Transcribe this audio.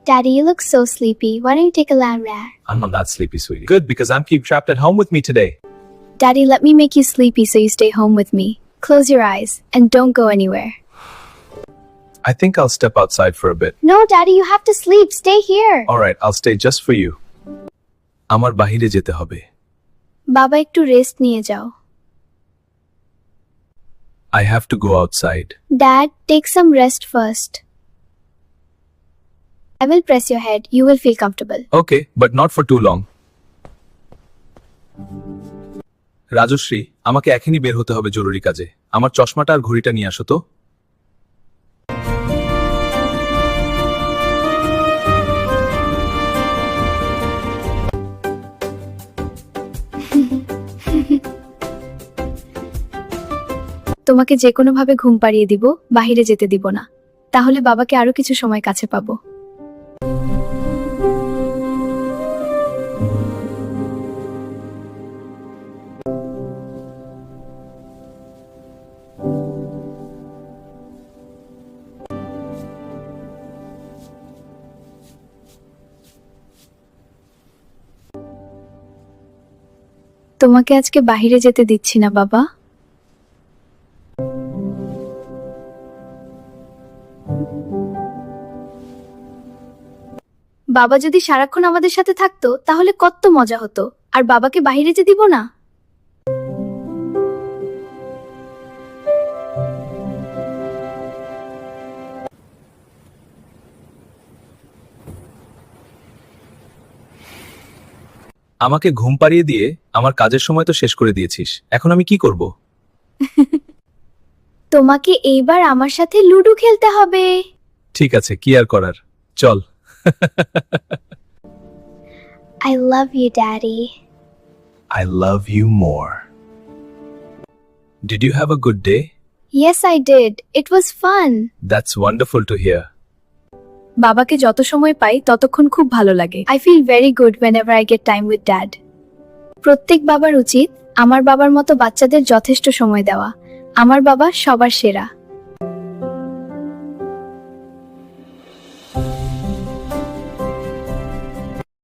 Daddy, you look so sleepy. Why don't you take a lamb nap? I'm not that sleepy, sweetie. Good, because I'm keep trapped at home with me today. Daddy, let me make you sleepy so you stay home with me. Close your eyes and don't go anywhere. I think I'll step outside for a bit. No, Daddy, you have to sleep. Stay here. Alright, I'll stay just for you. আমার বাহিরে যেতে হবে. বাবা একটু rest নিয়ে যাও. I have to go outside. Dad, take some rest first. I will press your head. You will feel comfortable. Okay, but not for too long. Rajshri, আমাকে এখনই বের হতে হবে জরুরি কাজে. আমার চশমাটা আর ঘড়িটা নিয়ে আসো তো. তোমাকে যে কোনো ভাবে ঘুম পাড়িয়ে দিব, বাহিরে যেতে দিব না। তাহলে বাবাকে আরো কিছু সময় কাছে পাবো। তোমাকে আজকে বাহিরে যেতে দিচ্ছি না বাবা। বাবা যদি সারাক্ষণ আমাদের সাথে থাকতো তাহলে কত মজা হতো, আর বাবাকে বাহিরে যেতে দিব না। আমাকে ঘুম পাড়িয়ে দিয়ে আমার কাজের সময় তো শেষ করে দিয়েছিস। এখন আমি কি করব? তোমাকে এইবার আমার সাথে লুডো খেলতে হবে। ঠিক আছে, কি আর করার, চল। I love you, Daddy. I love you more. Did you have a good day? Yes, I did. It was fun. That's wonderful to hear. বাবাকে যত সময় পাই ততক্ষণ খুব ভালো লাগে। I feel very good whenever I get time with Dad. প্রত্যেক বাবার উচিত আমার বাবার মতো বাচ্চাদের যথেষ্ট সময় দেওয়া। আমার বাবা সবার সেরা।